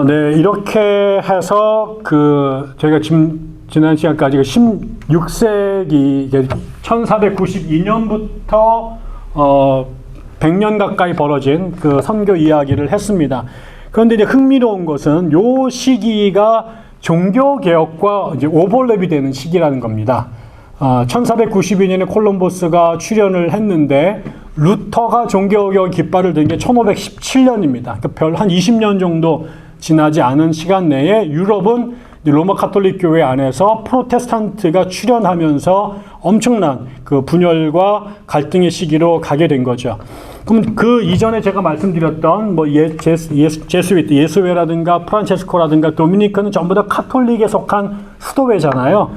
네, 이렇게 해서 저희가 지난 시간까지 16세기, 1492년부터 100년 가까이 벌어진 그 선교 이야기를 했습니다. 그런데 이제 흥미로운 것은 요 시기가 종교개혁과 이제 오버랩이 되는 시기라는 겁니다. 1492년에 콜럼버스가 출현을 했는데 루터가 종교개혁 깃발을 든 게 1517년입니다. 그러니까 별 한 20년 정도 지나지 않은 시간 내에 유럽은 로마 카톨릭 교회 안에서 프로테스탄트가 출현하면서 엄청난 그 분열과 갈등의 시기로 가게 된 거죠. 그럼 그 이전에 제가 말씀드렸던 뭐 제수이트, 예수회라든가 프란체스코라든가 도미니크는 전부 다 카톨릭에 속한 수도회잖아요.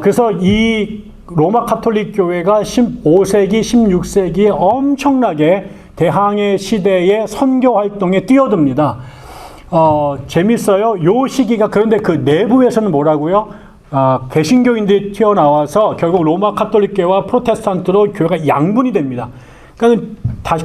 그래서 이 로마 카톨릭 교회가 15세기, 16세기에 엄청나게 대항해 시대의 선교 활동에 뛰어듭니다. 재밌어요. 요 시기가, 그런데 그 내부에서는 뭐라고요? 개신교인들이 튀어나와서 결국 로마 카톨릭교회와 프로테스탄트로 교회가 양분이 됩니다. 그러니까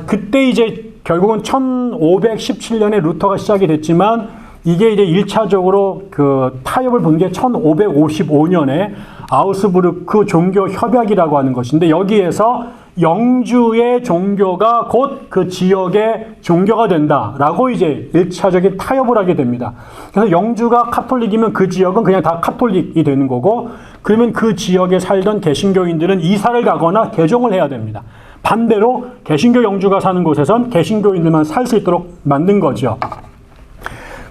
그때 이제 결국은 1517년에 루터가 시작이 됐지만 이게 이제 1차적으로 그 타협을 본 게 1555년에 아우스부르크 종교 협약이라고 하는 것인데, 여기에서 영주의 종교가 곧 그 지역의 종교가 된다라고 이제 1차적인 타협을 하게 됩니다. 그래서 영주가 카톨릭이면 그 지역은 그냥 다 카톨릭이 되는 거고, 그러면 그 지역에 살던 개신교인들은 이사를 가거나 개종을 해야 됩니다. 반대로 개신교 영주가 사는 곳에선 개신교인들만 살 수 있도록 만든 거죠.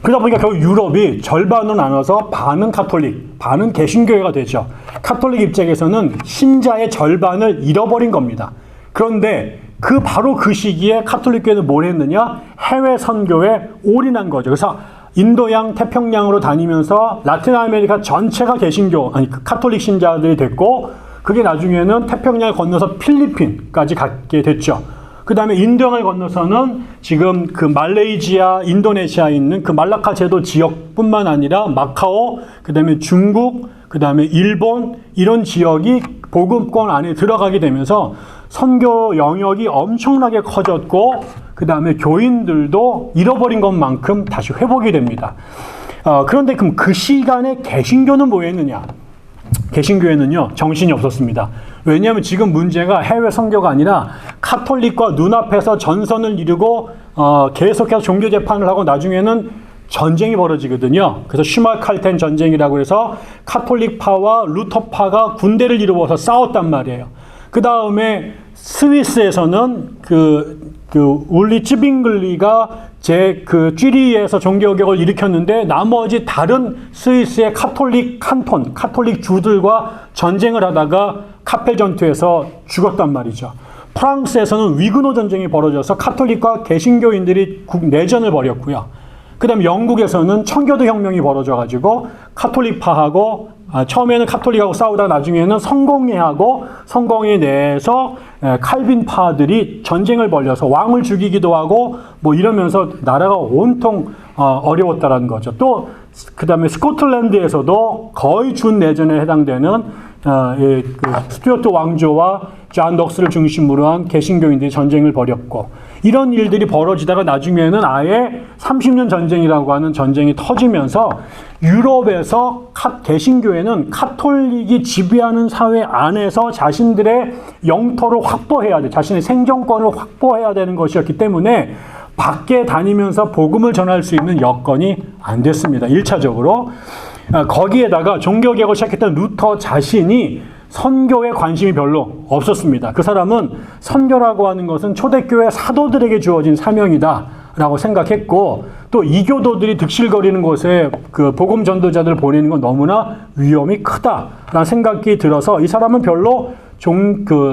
그러다 보니까 결국 유럽이 절반으로 나눠서 반은 카톨릭, 반은 개신교회가 되죠. 카톨릭 입장에서는 신자의 절반을 잃어버린 겁니다. 그런데 바로 그 시기에 카톨릭 교회는 뭘 했느냐? 해외 선교에 올인한 거죠. 그래서 인도양, 태평양으로 다니면서 라틴 아메리카 전체가 카톨릭 신자들이 됐고, 그게 나중에는 태평양을 건너서 필리핀까지 가게 됐죠. 그 다음에 인도양을 건너서는 지금 그 말레이시아, 인도네시아에 있는 그 말라카 제도 지역뿐만 아니라 마카오, 그 다음에 중국, 그 다음에 일본, 이런 지역이 복음권 안에 들어가게 되면서 선교 영역이 엄청나게 커졌고, 그 다음에 교인들도 잃어버린 것만큼 다시 회복이 됩니다. 그런데 그럼 그 시간에 개신교는 뭐 했느냐? 개신교회는요, 정신이 없었습니다. 왜냐하면 지금 문제가 해외 선교가 아니라 카톨릭과 눈앞에서 전선을 이루고 계속해서 종교 재판을 하고 나중에는 전쟁이 벌어지거든요. 그래서 슈마칼텐 전쟁이라고 해서 카톨릭파와 루터파가 군대를 이루어서 싸웠단 말이에요. 그 다음에 스위스에서는 울리 찌빙글리가 쥐리히에서 종교개혁을 일으켰는데, 나머지 다른 스위스의 카톨릭 칸톤, 카톨릭 주들과 전쟁을 하다가 카펠 전투에서 죽었단 말이죠. 프랑스에서는 위그노 전쟁이 벌어져서 카톨릭과 개신교인들이 내전을 벌였고요. 그 다음에 영국에서는 청교도 혁명이 벌어져가지고 카톨릭파하고 처음에는 카톨릭하고 싸우다가 나중에는 성공회하고 내에서 칼빈파들이 전쟁을 벌여서 왕을 죽이기도 하고 뭐 이러면서 나라가 온통 어려웠다라는 거죠. 또 그 다음에 스코틀랜드에서도 거의 준내전에 해당되는 스튜어트 왕조와 존 넉스를 중심으로 한 개신교인들이 전쟁을 벌였고, 이런 일들이 벌어지다가 나중에는 아예 30년 전쟁이라고 하는 전쟁이 터지면서 유럽에서 개신교회는 카톨릭이 지배하는 사회 안에서 자신들의 영토를 확보해야 돼, 자신의 생존권을 확보해야 되는 것이었기 때문에 밖에 다니면서 복음을 전할 수 있는 여건이 안 됐습니다. 1차적으로. 거기에다가 종교개혁을 시작했던 루터 자신이 선교에 관심이 별로 없었습니다. 그 사람은 선교라고 하는 것은 초대교회 사도들에게 주어진 사명이다 라고 생각했고, 또 이교도들이 득실거리는 곳에 그 복음 전도자들을 보내는 건 너무나 위험이 크다라는 생각이 들어서 이 사람은 별로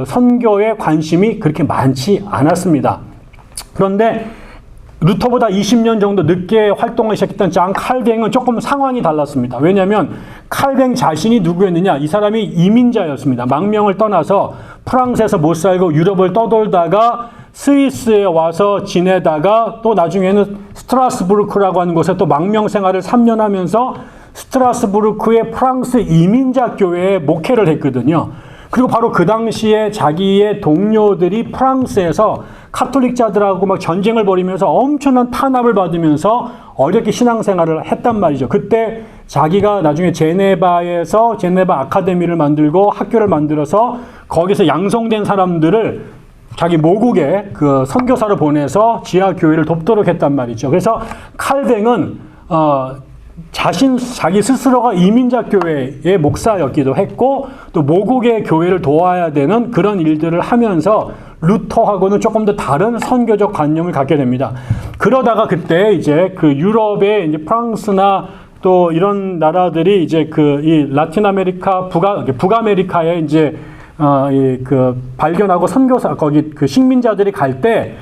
선교에 관심이 그렇게 많지 않았습니다. 그런데 루터보다 20년 정도 늦게 활동을 시작했던 존 칼뱅은 조금 상황이 달랐습니다. 왜냐하면 칼뱅 자신이 누구였느냐? 이 사람이 이민자였습니다. 망명을 떠나서 프랑스에서 못 살고 유럽을 떠돌다가 스위스에 와서 지내다가 또 나중에는 스트라스부르크라고 하는 곳에 또 망명 생활을 3년 하면서 스트라스부르크의 프랑스 이민자 교회에 목회를 했거든요. 그리고 바로 그 당시에 자기의 동료들이 프랑스에서 카톨릭자들하고 막 전쟁을 벌이면서 엄청난 탄압을 받으면서 어렵게 신앙생활을 했단 말이죠. 그때 자기가 나중에 제네바에서 제네바 아카데미를 만들고 학교를 만들어서 거기서 양성된 사람들을 자기 모국에 그 선교사를 보내서 지하 교회를 돕도록 했단 말이죠. 그래서 칼뱅은 자기 스스로가 이민자 교회의 목사였기도 했고 또 모국의 교회를 도와야 되는 그런 일들을 하면서 루터하고는 조금 더 다른 선교적 관념을 갖게 됩니다. 그러다가 그때 이제 그 유럽의 이제 프랑스나 또 이런 나라들이 이제 이 라틴 아메리카 북아메리카에 이제 그 발견하고 선교사 거기 그 식민자들이 갈 때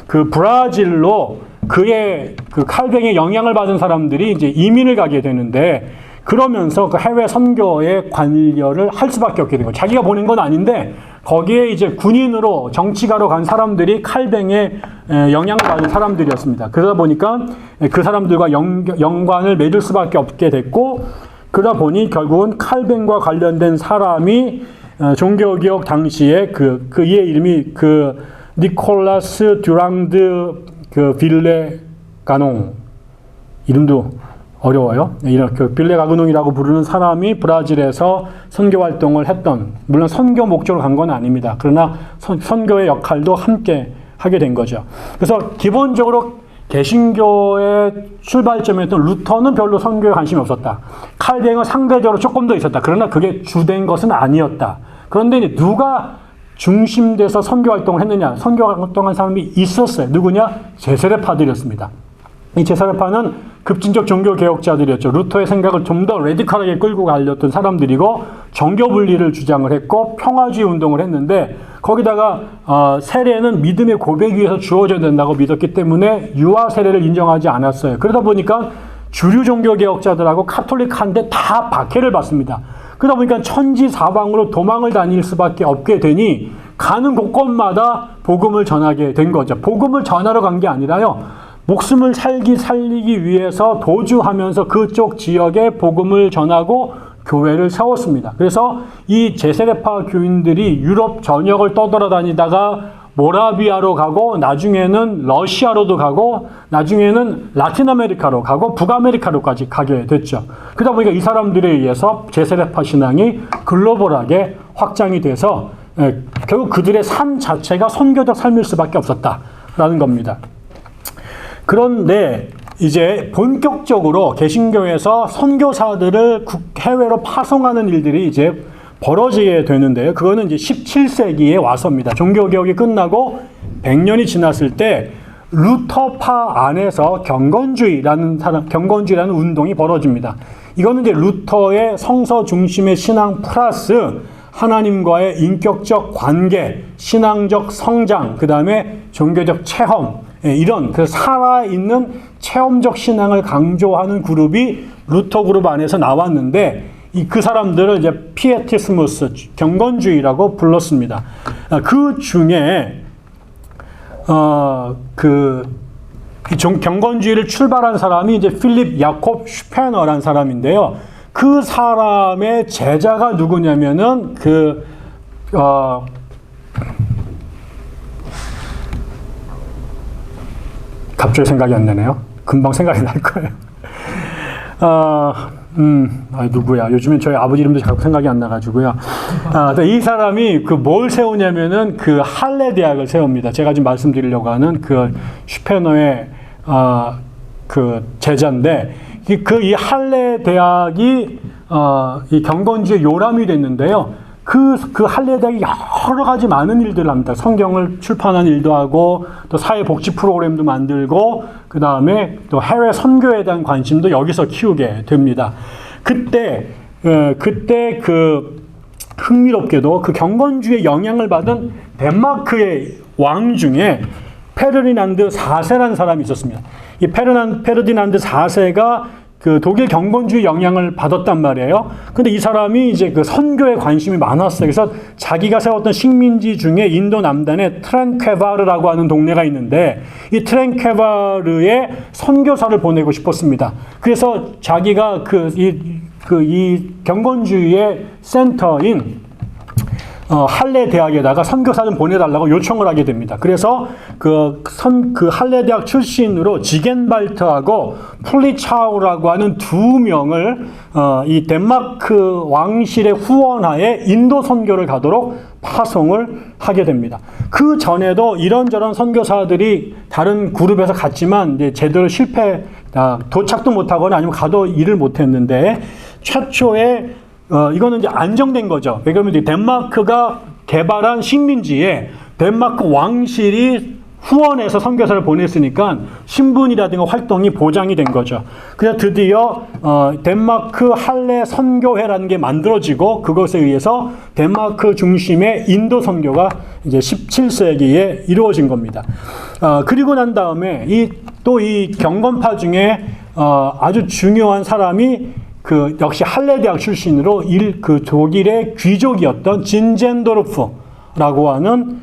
그 브라질로 그의 그 칼뱅의 영향을 받은 사람들이 이제 이민을 가게 되는데 그러면서 그 해외 선교에 관여를 할 수밖에 없게 된 거예요. 자기가 보낸 건 아닌데 거기에 이제 군인으로 정치가로 간 사람들이 칼뱅의 영향을 받은 사람들이었습니다. 그러다 보니까 그 사람들과 연관을 맺을 수밖에 없게 됐고 그러다 보니 결국은 칼뱅과 관련된 사람이 종교개혁 당시에 이의 이름이 니콜라스 듀랑드 빌레 가농 이름도 어려워요. 이런 빌레 가농이라고 부르는 사람이 브라질에서 선교 활동을 했던 물론 선교 목적으로 간 건 아닙니다. 그러나 선교의 역할도 함께 하게 된 거죠. 그래서 기본적으로 개신교의 출발점이었던 루터는 별로 선교에 관심이 없었다. 칼뱅은 상대적으로 조금 더 있었다. 그러나 그게 주된 것은 아니었다. 그런데 이제 누가 중심돼서 선교 활동을 했느냐? 선교 활동한 사람이 있었어요. 누구냐? 제세례파들이었습니다. 이 제세례파는 급진적 종교 개혁자들이었죠. 루터의 생각을 좀 더 레디컬하게 끌고 가려던 사람들이고 정교 분리를 주장을 했고 평화주의 운동을 했는데 거기다가 세례는 믿음의 고백 위에서 주어져야 된다고 믿었기 때문에 유아 세례를 인정하지 않았어요. 그러다 보니까 주류 종교 개혁자들하고 카톨릭한테 다 박해를 받습니다. 그러다 보니까 천지사방으로 도망을 다닐 수밖에 없게 되니 가는 곳곳마다 복음을 전하게 된 거죠. 복음을 전하러 간 게 아니라요. 목숨을 살리기 위해서 도주하면서 그쪽 지역에 복음을 전하고 교회를 세웠습니다. 그래서 이 제세례파 교인들이 유럽 전역을 떠돌아다니다가 모라비아로 가고 나중에는 러시아로도 가고 나중에는 라틴 아메리카로 가고 북아메리카로까지 가게 됐죠. 그러다 보니까 이 사람들에 의해서 제세례파 신앙이 글로벌하게 확장이 돼서 결국 그들의 삶 자체가 선교적 삶일 수밖에 없었다라는 겁니다. 그런데 이제 본격적으로 개신교에서 선교사들을 해외로 파송하는 일들이 이제 벌어지게 되는데요. 그거는 이제 17세기에 와서입니다. 종교개혁이 끝나고 100년이 지났을 때 루터파 안에서 경건주의라는 운동이 벌어집니다. 이거는 이제 루터의 성서 중심의 신앙 플러스 하나님과의 인격적 관계, 신앙적 성장, 그 다음에 종교적 체험, 이런 그 살아있는 체험적 신앙을 강조하는 그룹이 루터 그룹 안에서 나왔는데 그 사람들을 이제 피에티스무스, 경건주의라고 불렀습니다. 그 중에 경건주의를 출발한 사람이 이제 필립 야콥 슈페너라는 사람인데요. 그 사람의 제자가 누구냐면은 갑자기 생각이 안 나네요. 금방 생각이 날 거예요. 누구야? 요즘엔 저희 아버지 이름도 자꾸 생각이 안 나가지고요. 이 사람이 뭘 세우냐면은 할레 대학을 세웁니다. 제가 지금 말씀드리려고 하는 슈페너의 제자인데, 이 할레 대학이 이 경건주의 요람이 됐는데요. 그 할레 대학이 여러 가지 많은 일들을 합니다. 성경을 출판한 일도 하고, 또 사회복지 프로그램도 만들고, 그 다음에 또 해외 선교에 대한 관심도 여기서 키우게 됩니다. 그때 흥미롭게도 경건주의의 영향을 받은 덴마크의 왕 중에 페르디난드 4세라는 사람이 있었습니다. 이 페르디난드 4세가 독일 경건주의 영향을 받았단 말이에요. 근데 이 사람이 이제 선교에 관심이 많았어요. 그래서 자기가 세웠던 식민지 중에 인도 남단에 트렌케바르라고 하는 동네가 있는데 이 트렌케바르에 선교사를 보내고 싶었습니다. 그래서 자기가 이 경건주의의 센터인 할레 대학에다가 선교사 좀 보내달라고 요청을 하게 됩니다. 그래서 그 할레 대학 출신으로 지겐발트하고 플리차우라고 하는 두 명을 이 덴마크 왕실의 후원하에 인도 선교를 가도록 파송을 하게 됩니다. 그 전에도 이런저런 선교사들이 다른 그룹에서 갔지만 이제 제대로 도착도 못하거나 아니면 가도 일을 못했는데 최초에 이거는 이제 안정된 거죠. 왜냐하면 이제 덴마크가 개발한 식민지에 덴마크 왕실이 후원해서 선교사를 보냈으니까 신분이라든가 활동이 보장이 된 거죠. 그래서 드디어 덴마크 할레 선교회라는 게 만들어지고 그것에 의해서 덴마크 중심의 인도 선교가 이제 17세기에 이루어진 겁니다. 그리고 난 다음에 또 이 경건파 중에 아주 중요한 사람이 역시 할레 대학 출신으로 독일의 귀족이었던 진젠도르프라고 하는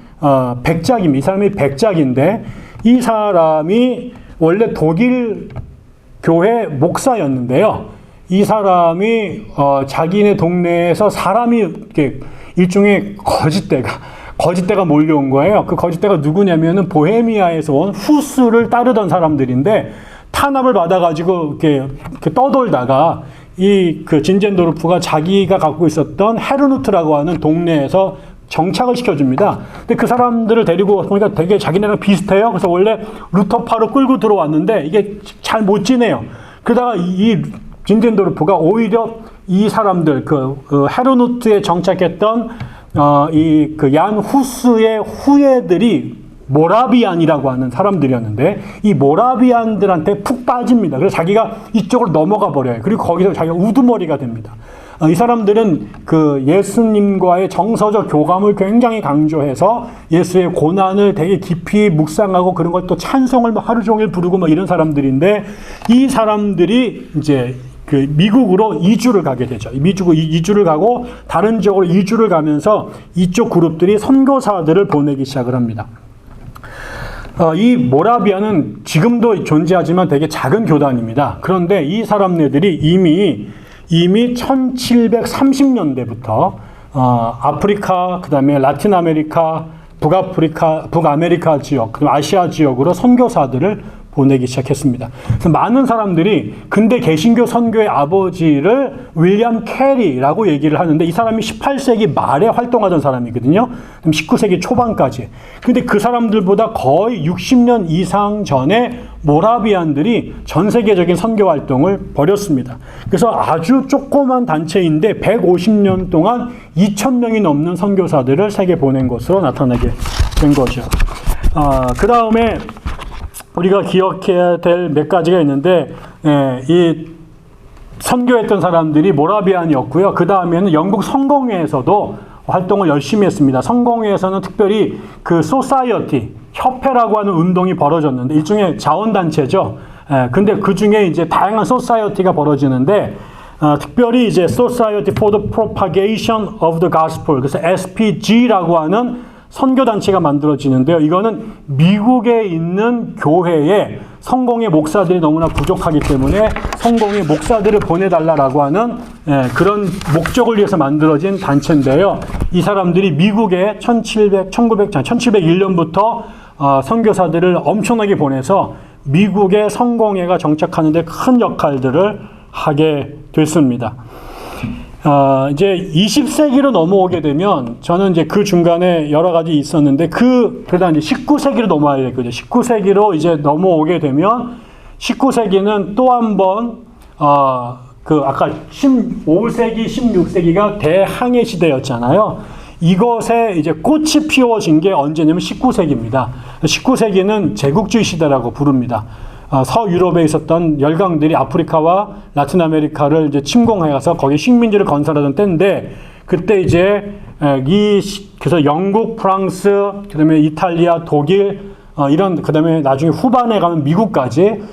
백작입니다. 이 사람이 백작인데 이 사람이 원래 독일 교회 목사였는데요. 이 사람이 자기네 동네에서 사람이 이렇게 일종의 거짓대가 몰려온 거예요. 그 거짓대가 누구냐면은 보헤미아에서 온 후스를 따르던 사람들인데 탄압을 받아가지고 이렇게 떠돌다가 진젠도르프가 자기가 갖고 있었던 헤르누트라고 하는 동네에서 정착을 시켜줍니다. 근데 그 사람들을 데리고 보니까 되게 자기네랑 비슷해요. 그래서 원래 루터파로 끌고 들어왔는데 이게 잘 못 지내요. 그러다가 이 진젠도르프가 오히려 이 사람들, 헤르누트에 정착했던 얀 후스의 후예들이 모라비안이라고 하는 사람들이었는데 이 모라비안들한테 푹 빠집니다. 그래서 자기가 이쪽으로 넘어가 버려요. 그리고 거기서 자기가 우두머리가 됩니다. 이 사람들은 예수님과의 정서적 교감을 굉장히 강조해서 예수의 고난을 되게 깊이 묵상하고 그런 걸 또 찬송을 하루 종일 부르고 뭐 이런 사람들인데 이 사람들이 이제 미국으로 이주를 가게 되죠. 이주를 가고 다른 지역으로 이주를 가면서 이쪽 그룹들이 선교사들을 보내기 시작을 합니다. 이 모라비아는 지금도 존재하지만 되게 작은 교단입니다. 그런데 이 사람네들이 이미 1730년대부터 아프리카, 그 다음에 라틴 아메리카, 북아메리카 지역, 그리고 아시아 지역으로 선교사들을 보내기 시작했습니다. 그래서 많은 사람들이 근대 개신교 선교의 아버지를 윌리엄 캐리라고 얘기를 하는데 이 사람이 18세기 말에 활동하던 사람이거든요. 19세기 초반까지. 근데 그 사람들보다 거의 60년 이상 전에 모라비안들이 전 세계적인 선교 활동을 벌였습니다. 그래서 아주 조그만 단체인데 150년 동안 2,000명이 넘는 선교사들을 세계 보낸 것으로 나타나게 된 거죠. 그 다음에 우리가 기억해야 될 몇 가지가 있는데, 이 선교했던 사람들이 모라비안이었고요. 그 다음에는 영국 성공회에서도 활동을 열심히 했습니다. 성공회에서는 특별히 소사이어티, 협회라고 하는 운동이 벌어졌는데, 일종의 자원단체죠. 근데 그 중에 이제 다양한 소사이어티가 벌어지는데, 특별히 이제 Society for the Propagation of the Gospel, 그래서 SPG라고 하는 선교단체가 만들어지는데요. 이거는 미국에 있는 교회에 성공의 목사들이 너무나 부족하기 때문에 성공의 목사들을 보내달라고 하는 그런 목적을 위해서 만들어진 단체인데요. 이 사람들이 미국에 1701년부터 선교사들을 엄청나게 보내서 미국의 성공회가 정착하는 데 큰 역할들을 하게 됐습니다. 이제 20세기로 넘어오게 되면 저는 이제 그 중간에 여러 가지 있었는데 그러다 이제 19세기로 넘어와야 되거든요. 19세기로 이제 넘어오게 되면 19세기는 또 한 번 아까 15세기, 16세기가 대항해 시대였잖아요. 이것에 이제 꽃이 피워진 게 언제냐면 19세기입니다. 19세기는 제국주의 시대라고 부릅니다. 서유럽에 있었던 열강들이 아프리카와 라틴 아메리카를 이제 침공해서 거기 식민지를 건설하던 때인데 그때 이제 그래서 영국, 프랑스, 그다음에 이탈리아, 독일 그다음에 나중에 후반에 가면 미국까지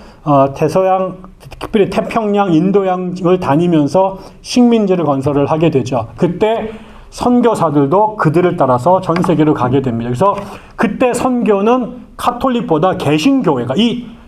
대서양, 특별히 태평양, 인도양을 다니면서 식민지를 건설을 하게 되죠. 그때 선교사들도 그들을 따라서 전 세계로 가게 됩니다. 그래서 그때 선교는 카톨릭보다 개신교회가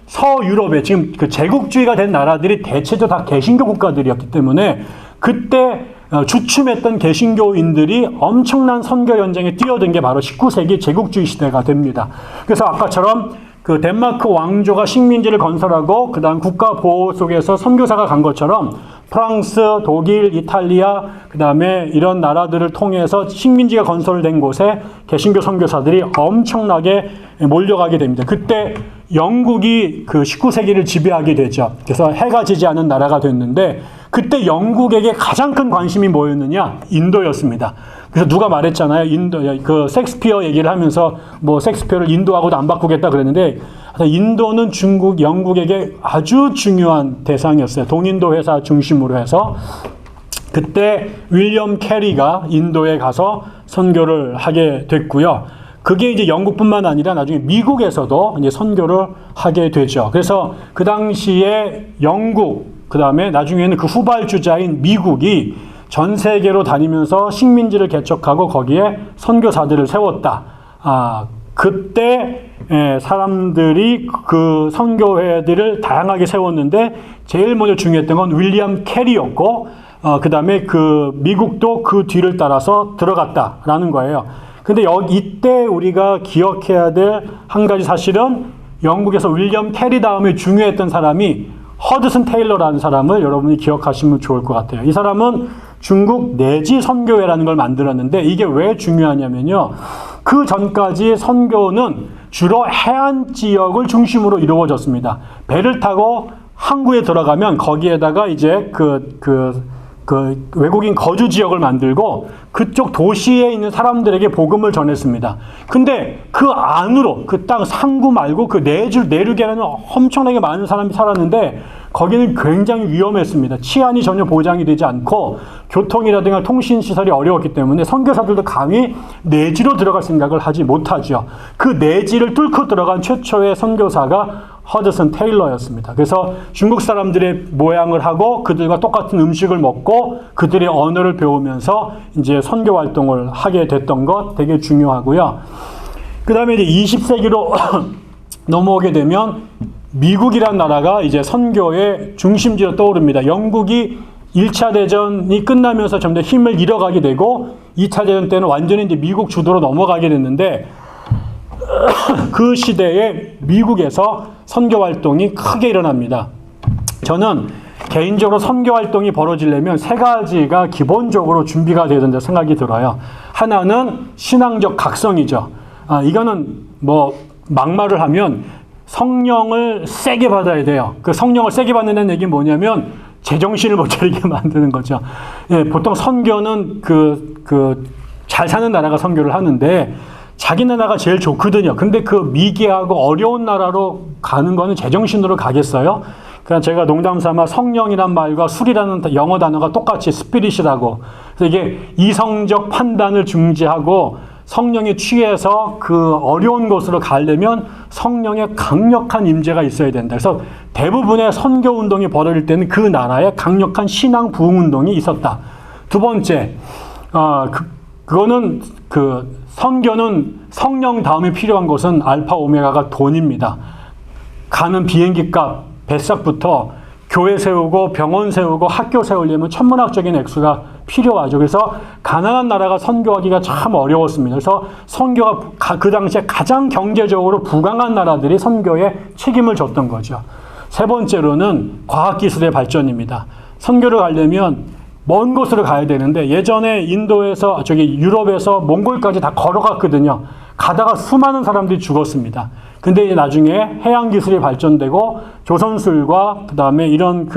서유럽에 지금 제국주의가 된 나라들이 대체적으로 다 개신교 국가들이었기 때문에 그때 주춤했던 개신교인들이 엄청난 선교 연쟁에 뛰어든 게 바로 19세기 제국주의 시대가 됩니다. 그래서 아까처럼 그 덴마크 왕조가 식민지를 건설하고 그다음 국가 보호 속에서 선교사가 간 것처럼 프랑스, 독일, 이탈리아 그다음에 이런 나라들을 통해서 식민지가 건설된 곳에 개신교 선교사들이 엄청나게 몰려가게 됩니다. 그때 영국이 그 19세기를 지배하게 되죠. 그래서 해가 지지 않은 나라가 됐는데 그때 영국에게 가장 큰 관심이 뭐였느냐? 인도였습니다. 그래서 누가 말했잖아요. 그 셰익스피어 얘기를 하면서 뭐 셰익스피어를 인도하고도 안 바꾸겠다 그랬는데 인도는 영국에게 아주 중요한 대상이었어요. 동인도 회사 중심으로 해서 그때 윌리엄 캐리가 인도에 가서 선교를 하게 됐고요. 그게 이제 영국뿐만 아니라 나중에 미국에서도 이제 선교를 하게 되죠. 그래서 그 당시에 영국, 그 다음에 나중에는 그 후발주자인 미국이 전 세계로 다니면서 식민지를 개척하고 거기에 선교사들을 세웠다. 그때 사람들이 그 선교회들을 다양하게 세웠는데 제일 먼저 중요했던 건 윌리엄 캐리였고 그 다음에 그 미국도 그 뒤를 따라서 들어갔다라는 거예요. 근데 이때 우리가 기억해야 될 한 가지 사실은 영국에서 윌리엄 캐리 다음에 중요했던 사람이 허드슨 테일러라는 사람을 여러분이 기억하시면 좋을 것 같아요. 이 사람은 중국 내지 선교회라는 걸 만들었는데 이게 왜 중요하냐면요. 그 전까지 선교는 주로 해안 지역을 중심으로 이루어졌습니다. 배를 타고 항구에 들어가면 거기에다가 이제 그 외국인 거주 지역을 만들고 그쪽 도시에 있는 사람들에게 복음을 전했습니다. 근데 그 안으로 그 땅 상구 말고 그 내륙에는 엄청나게 많은 사람이 살았는데 거기는 굉장히 위험했습니다. 치안이 전혀 보장이 되지 않고 교통이라든가 통신시설이 어려웠기 때문에 선교사들도 감히 내지로 들어갈 생각을 하지 못하죠. 그 내지를 뚫고 들어간 최초의 선교사가 허드슨 테일러였습니다. 그래서 중국 사람들의 모양을 하고 그들과 똑같은 음식을 먹고 그들의 언어를 배우면서 이제 선교 활동을 하게 됐던 것 되게 중요하고요. 그 다음에 이제 20세기로 넘어오게 되면 미국이란 나라가 이제 선교의 중심지로 떠오릅니다. 영국이 1차 대전이 끝나면서 점점 힘을 잃어가게 되고 2차 대전 때는 완전히 이제 미국 주도로 넘어가게 됐는데 그 시대에 미국에서 선교 활동이 크게 일어납니다. 저는 개인적으로 선교 활동이 벌어지려면 세 가지가 기본적으로 준비가 되야 된다 생각이 들어요. 하나는 신앙적 각성이죠. 이거는 뭐 막말을 하면 성령을 세게 받아야 돼요. 그 성령을 세게 받는다는 얘기는 뭐냐면 제정신을 못 차리게 만드는 거죠. 예, 보통 선교는 잘 사는 나라가 선교를 하는데 자기 나라가 제일 좋거든요. 근데 그 미개하고 어려운 나라로 가는 거는 제정신으로 가겠어요? 그러니까 제가 농담 삼아 성령이란 말과 술이라는 영어 단어가 똑같이 스피릿이라고. 그래서 이게 이성적 판단을 중지하고 성령에 취해서 그 어려운 곳으로 가려면 성령의 강력한 임재가 있어야 된다. 그래서 대부분의 선교 운동이 벌어질 때는 그 나라에 강력한 신앙 부흥 운동이 있었다. 두 번째, 그거는 선교는 성령 다음에 필요한 것은 알파 오메가가 돈입니다. 가는 비행기 값, 배삭부터 교회 세우고 병원 세우고 학교 세우려면 천문학적인 액수가 필요하죠. 그래서 가난한 나라가 선교하기가 참 어려웠습니다. 그래서 선교가 그 당시에 가장 경제적으로 부강한 나라들이 선교에 책임을 졌던 거죠. 세 번째로는 과학기술의 발전입니다. 선교를 가려면 먼 곳으로 가야 되는데 예전에 인도에서 유럽에서 몽골까지 다 걸어갔거든요. 가다가 수많은 사람들이 죽었습니다. 근데 이제 나중에 해양 기술이 발전되고 조선술과 그다음에 이런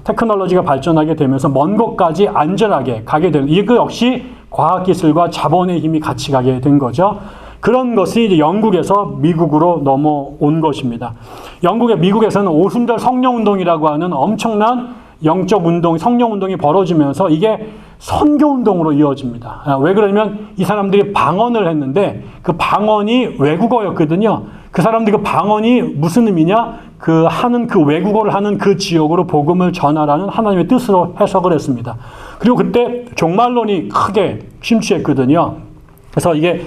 테크놀로지가 발전하게 되면서 먼 곳까지 안전하게 가게 되는 이거 역시 과학 기술과 자본의 힘이 같이 가게 된 거죠. 그런 것이 이제 영국에서 미국으로 넘어온 것입니다. 미국에서는 오순절 성령 운동이라고 하는 엄청난 영적 운동, 성령 운동이 벌어지면서 이게 선교 운동으로 이어집니다. 왜 그러냐면 이 사람들이 방언을 했는데 그 방언이 외국어였거든요. 그 사람들이 그 방언이 무슨 의미냐? 외국어를 하는 그 지역으로 복음을 전하라는 하나님의 뜻으로 해석을 했습니다. 그리고 그때 종말론이 크게 심취했거든요. 그래서 이게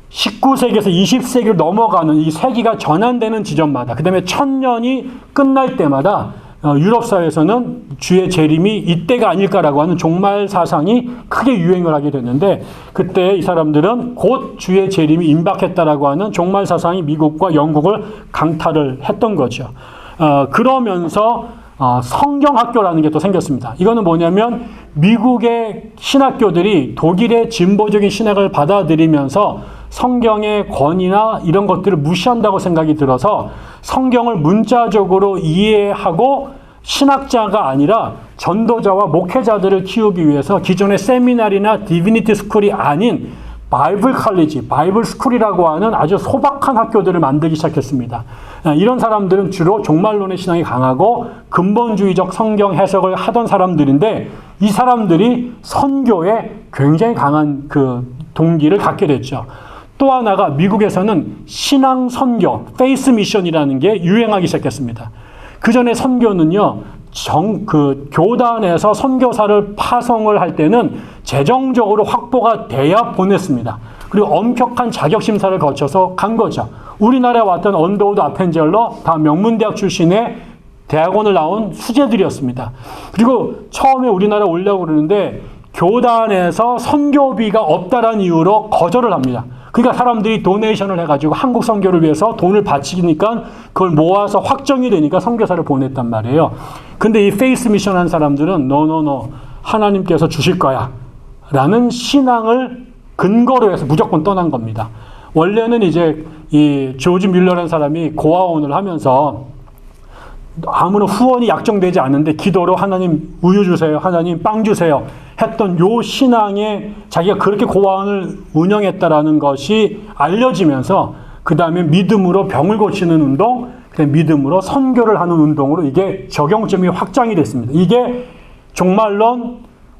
19세기에서 20세기로 넘어가는 이 세기가 전환되는 지점마다, 그 다음에 1000년이 끝날 때마다 유럽 사회에서는 주의 재림이 이때가 아닐까라고 하는 종말 사상이 크게 유행을 하게 됐는데, 그때 이 사람들은 곧 주의 재림이 임박했다라고 하는 종말 사상이 미국과 영국을 강타를 했던 거죠. 그러면서 성경학교라는 게 또 생겼습니다. 이거는 뭐냐면 미국의 신학교들이 독일의 진보적인 신학을 받아들이면서 성경의 권위나 이런 것들을 무시한다고 생각이 들어서 성경을 문자적으로 이해하고 신학자가 아니라 전도자와 목회자들을 키우기 위해서 기존의 세미나리나 디비니티 스쿨이 아닌 바이블 칼리지, 바이블 스쿨이라고 하는 아주 소박한 학교들을 만들기 시작했습니다. 이런 사람들은 주로 종말론의 신앙이 강하고 근본주의적 성경 해석을 하던 사람들인데, 이 사람들이 선교에 굉장히 강한 그 동기를 갖게 됐죠. 또 하나가 미국에서는 신앙 선교, 페이스 미션이라는 게 유행하기 시작했습니다. 그 전에 선교는요, 교단에서 선교사를 파송을 할 때는 재정적으로 확보가 돼야 보냈습니다. 그리고 엄격한 자격심사를 거쳐서 간 거죠. 우리나라에 왔던 언더우드 아펜젤러 다 명문대학 출신의 대학원을 나온 수재들이었습니다. 그리고 처음에 우리나라에 오려고 그러는데 교단에서 선교비가 없다라는 이유로 거절을 합니다. 그러니까 사람들이 도네이션을 해가지고 한국 선교를 위해서 돈을 바치니까 그걸 모아서 확정이 되니까 선교사를 보냈단 말이에요. 근데 이 페이스 미션 한 사람들은 노 하나님께서 주실 거야 라는 신앙을 근거로 해서 무조건 떠난 겁니다. 원래는 이제 이 조지 뮬러라는 사람이 고아원을 하면서 아무런 후원이 약정되지 않은데 기도로 하나님 우유 주세요, 하나님 빵 주세요 했던 요 신앙에 자기가 그렇게 고아원을 운영했다라는 것이 알려지면서 그 다음에 믿음으로 병을 고치는 운동, 그다음에 믿음으로 선교를 하는 운동으로 이게 적용점이 확장이 됐습니다. 이게 종말론,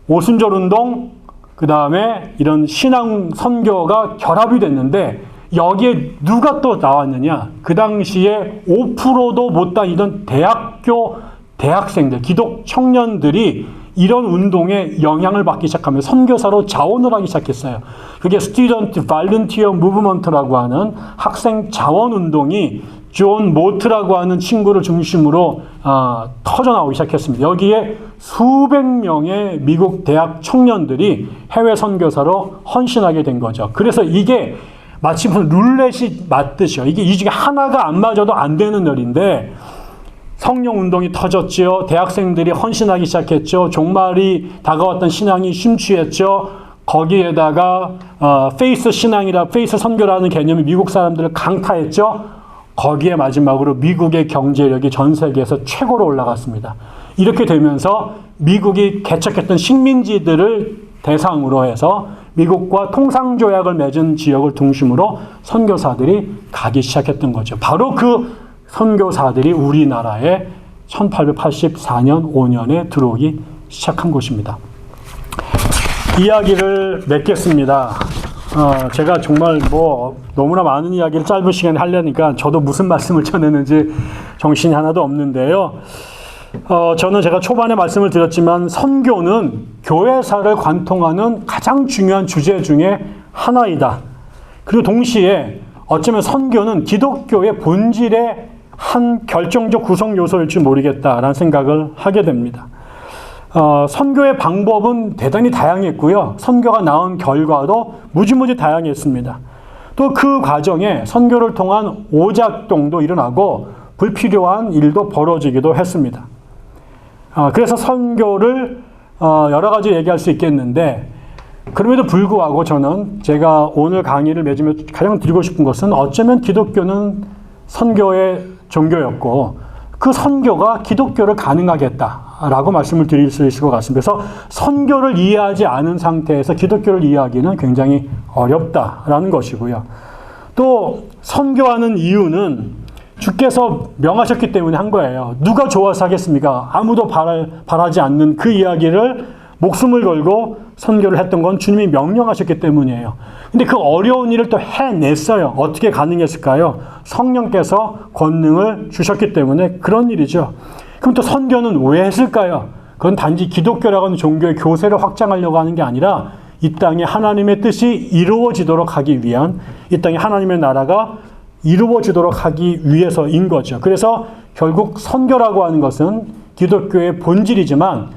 오순절 운동, 그 다음에 이런 신앙 선교가 결합이 됐는데, 여기에 누가 또 나왔느냐? 그 당시에 5%도 못 다니던 대학생들, 기독 청년들이 이런 운동에 영향을 받기 시작하며 선교사로 자원을 하기 시작했어요. 그게 Student Volunteer Movement라고 하는 학생 자원 운동이 존 모트라고 하는 친구를 중심으로 터져나오기 시작했습니다. 여기에 수백 명의 미국 대학 청년들이 해외 선교사로 헌신하게 된 거죠. 그래서 이게 마치 무슨 룰렛이 맞듯이요. 이게 이 중에 하나가 안 맞아도 안 되는 일인데, 성령 운동이 터졌죠. 대학생들이 헌신하기 시작했죠. 종말이 다가왔던 신앙이 심취했죠. 거기에다가 페이스 신앙이라 페이스 선교라는 개념이 미국 사람들을 강타했죠. 거기에 마지막으로 미국의 경제력이 전 세계에서 최고로 올라갔습니다. 이렇게 되면서 미국이 개척했던 식민지들을 대상으로 해서 미국과 통상조약을 맺은 지역을 중심으로 선교사들이 가기 시작했던 거죠. 바로 그 선교사들이 우리나라에 1884년, 5년에 들어오기 시작한 곳입니다. 이야기를 맺겠습니다. 제가 정말 너무나 많은 이야기를 짧은 시간에 하려니까 저도 무슨 말씀을 전했는지 정신이 하나도 없는데요. 저는 제가 초반에 말씀을 드렸지만 선교는 교회사를 관통하는 가장 중요한 주제 중에 하나이다. 그리고 동시에 어쩌면 선교는 기독교의 본질의 한 결정적 구성 요소일지 모르겠다라는 생각을 하게 됩니다. 선교의 방법은 대단히 다양했고요. 선교가 낳은 결과도 무지무지 다양했습니다. 또 그 과정에 선교를 통한 오작동도 일어나고 불필요한 일도 벌어지기도 했습니다. 그래서 선교를 여러 가지 얘기할 수 있겠는데, 그럼에도 불구하고 저는 제가 오늘 강의를 맺으며 가장 드리고 싶은 것은 어쩌면 기독교는 선교의 종교였고 그 선교가 기독교를 가능하게 했다라고 말씀을 드릴 수 있을 것 같습니다. 그래서 선교를 이해하지 않은 상태에서 기독교를 이해하기는 굉장히 어렵다라는 것이고요. 또 선교하는 이유는 주께서 명하셨기 때문에 한 거예요. 누가 좋아서 하겠습니까? 아무도 바라지 않는 그 이야기를 목숨을 걸고 선교를 했던 건 주님이 명령하셨기 때문이에요. 근데 그 어려운 일을 또 해냈어요. 어떻게 가능했을까요? 성령께서 권능을 주셨기 때문에 그런 일이죠. 그럼 또 선교는 왜 했을까요? 그건 단지 기독교라고 하는 종교의 교세를 확장하려고 하는 게 아니라 이 땅에 하나님의 뜻이 이루어지도록 하기 위한, 이 땅에 하나님의 나라가 이루어지도록 하기 위해서인 거죠. 그래서 결국 선교라고 하는 것은 기독교의 본질이지만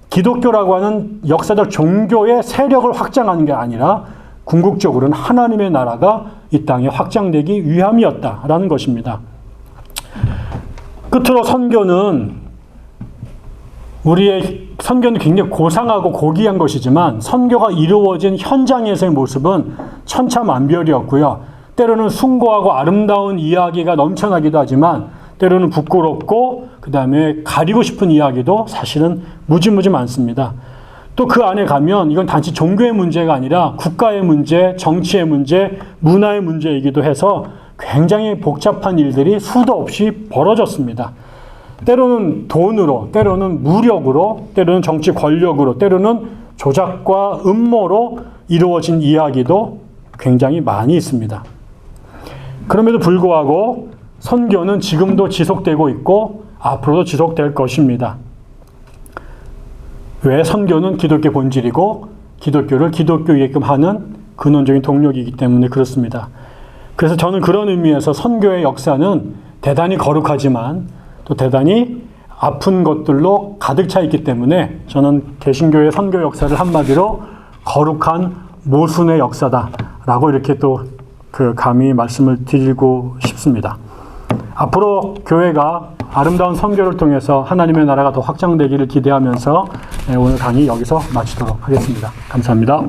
기독교라고 하는 역사적 종교의 세력을 확장하는 게 아니라 궁극적으로는 하나님의 나라가 이 땅에 확장되기 위함이었다라는 것입니다. 끝으로 선교는 굉장히 고상하고 고귀한 것이지만 선교가 이루어진 현장에서의 모습은 천차만별이었고요. 때로는 숭고하고 아름다운 이야기가 넘쳐나기도 하지만 때로는 부끄럽고 그 다음에 가리고 싶은 이야기도 사실은 무지무지 많습니다. 또 그 안에 가면 이건 단지 종교의 문제가 아니라 국가의 문제, 정치의 문제, 문화의 문제이기도 해서 굉장히 복잡한 일들이 수도 없이 벌어졌습니다. 때로는 돈으로, 때로는 무력으로, 때로는 정치 권력으로, 때로는 조작과 음모로 이루어진 이야기도 굉장히 많이 있습니다. 그럼에도 불구하고 선교는 지금도 지속되고 있고 앞으로도 지속될 것입니다. 왜? 선교는 기독교 본질이고 기독교를 기독교이게끔 하는 근원적인 동력이기 때문에 그렇습니다. 그래서 저는 그런 의미에서 선교의 역사는 대단히 거룩하지만 또 대단히 아픈 것들로 가득 차 있기 때문에 저는 개신교의 선교 역사를 한마디로 거룩한 모순의 역사다라고 이렇게 또 감히 말씀을 드리고 싶습니다. 앞으로 교회가 아름다운 선교를 통해서 하나님의 나라가 더 확장되기를 기대하면서 오늘 강의 여기서 마치도록 하겠습니다. 감사합니다.